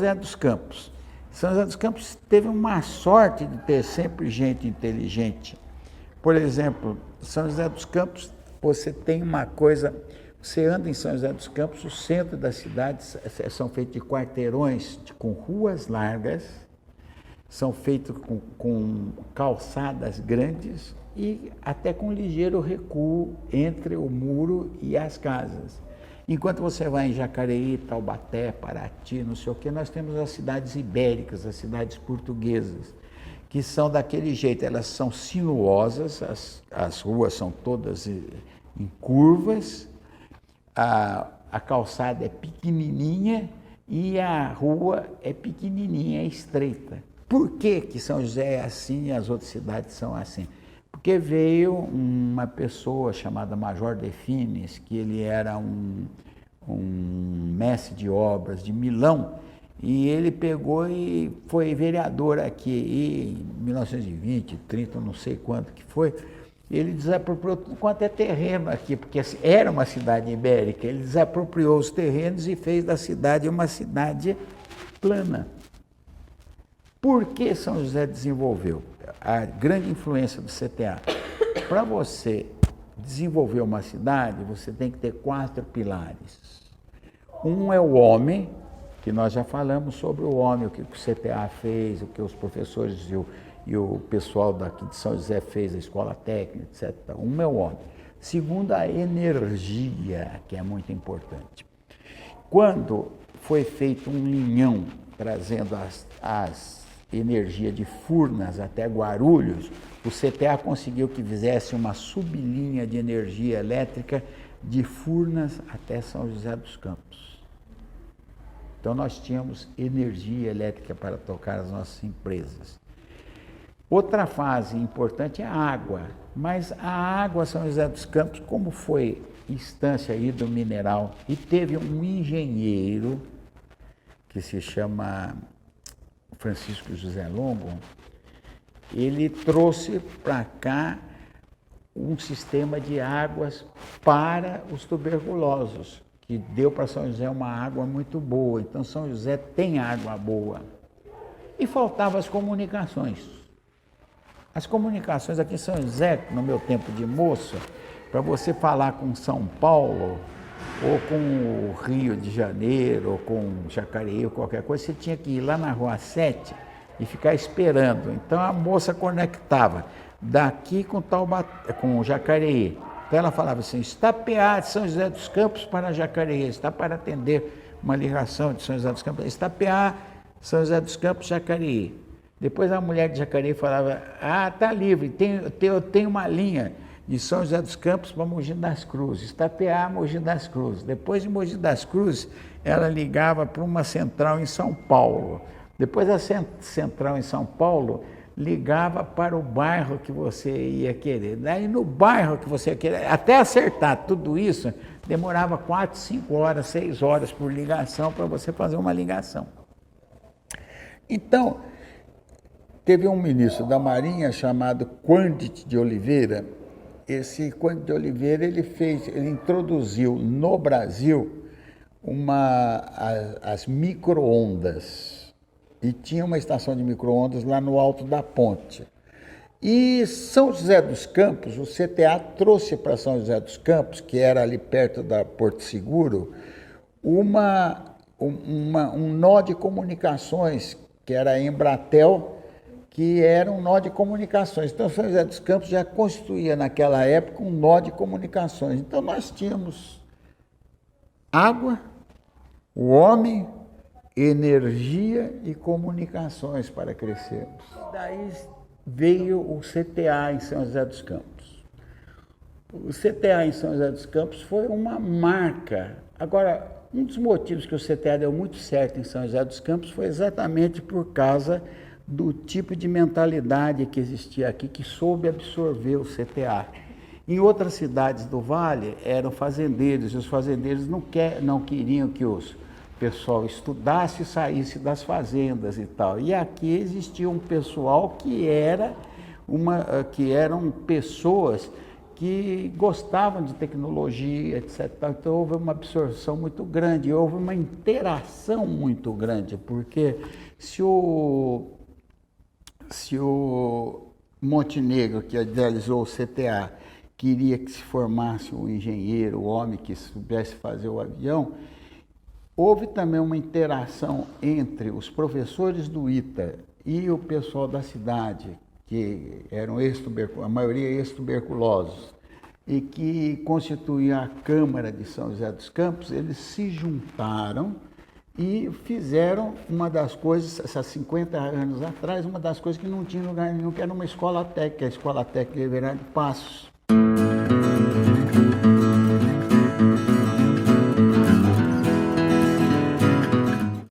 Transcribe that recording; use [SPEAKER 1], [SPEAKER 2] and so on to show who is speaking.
[SPEAKER 1] José dos Campos. São José dos Campos teve uma sorte de ter sempre gente inteligente. Por exemplo, São José dos Campos, você tem uma coisa, você anda em São José dos Campos, o centro das cidades são feitos de quarteirões com ruas largas, são feitos com calçadas grandes e até com ligeiro recuo entre o muro e as casas. Enquanto você vai em Jacareí, Taubaté, Paraty, não sei o que, nós temos as cidades ibéricas, as cidades portuguesas, que são daquele jeito, elas são sinuosas, as ruas são todas em curvas, a calçada é pequenininha e a rua é pequenininha, é estreita. Por que São José é assim e as outras cidades são assim? Porque veio uma pessoa chamada Major de Fines, que ele era um mestre de obras de Milão, e ele pegou e foi vereador aqui em 1920, 30, não sei quanto que foi. Ele desapropriou tudo quanto é terreno aqui, porque era uma cidade ibérica, ele desapropriou os terrenos e fez da cidade uma cidade plana. Por que São José desenvolveu? A grande influência do CTA. Para você desenvolver uma cidade, você tem que ter 4 pilares. Um é o homem, que nós já falamos sobre o homem, o que o CTA fez, o que os professores e o pessoal daqui de São José fez, a escola técnica, etc. Um é o homem. Segundo, a energia, que é muito importante. Quando foi feito um linhão trazendo as energia de Furnas até Guarulhos, o CTA conseguiu que fizesse uma sublinha de energia elétrica de Furnas até São José dos Campos. Então nós tínhamos energia elétrica para tocar as nossas empresas. Outra fase importante é a água, mas a água São José dos Campos, como foi instância hidromineral, e teve um engenheiro que se chama Francisco José Longo, ele trouxe para cá um sistema de águas para os tuberculosos, que deu para São José uma água muito boa. Então São José tem água boa. E faltavam as comunicações. As comunicações aqui em São José, no meu tempo de moço, para você falar com São Paulo, ou com o Rio de Janeiro, ou com Jacareí, ou qualquer coisa, você tinha que ir lá na Rua 7 e ficar esperando. Então a moça conectava daqui com Jacareí. Então ela falava assim, está PA de São José dos Campos para Jacareí, está para atender uma ligação de São José dos Campos, está PA São José dos Campos, Jacareí. Depois a mulher de Jacareí falava, está livre, eu tenho uma linha de São José dos Campos para Mogi das Cruzes, Itapeá, Mogi das Cruzes. Depois de Mogi das Cruzes, ela ligava para uma central em São Paulo. Depois da central em São Paulo, ligava para o bairro que você ia querer. Daí no bairro que você ia querer, até acertar tudo isso, demorava 4, 5 horas, 6 horas por ligação para você fazer uma ligação. Então, teve um ministro da Marinha chamado Cândido de Oliveira. Esse Cândido de Oliveira, ele introduziu no Brasil as micro-ondas. E tinha uma estação de micro-ondas lá no alto da ponte. E São José dos Campos, o CTA trouxe para São José dos Campos, que era ali perto da Porto Seguro, um nó de comunicações, que era a Embratel, que era um nó de comunicações. Então, São José dos Campos já constituía, naquela época, um nó de comunicações. Então, nós tínhamos água, o homem, energia e comunicações para crescermos. Daí veio o CTA em São José dos Campos. O CTA em São José dos Campos foi uma marca. Agora, um dos motivos que o CTA deu muito certo em São José dos Campos foi exatamente por causa do tipo de mentalidade que existia aqui, que soube absorver o CTA. Em outras cidades do Vale eram fazendeiros, e os fazendeiros não queriam que o pessoal estudasse e saísse das fazendas e tal. E aqui existia um pessoal que eram pessoas que gostavam de tecnologia, etc. Então houve uma absorção muito grande, houve uma interação muito grande, porque se o Montenegro, que idealizou o CTA, queria que se formasse um engenheiro, um homem que soubesse fazer o avião, houve também uma interação entre os professores do ITA e o pessoal da cidade, que eram a maioria ex-tuberculosos, e que constituía a Câmara de São José dos Campos. Eles se juntaram e fizeram uma das coisas, essas 50 anos atrás, uma das coisas que não tinha lugar nenhum, que era uma escola técnica, a Escola Técnica Everardo Passos.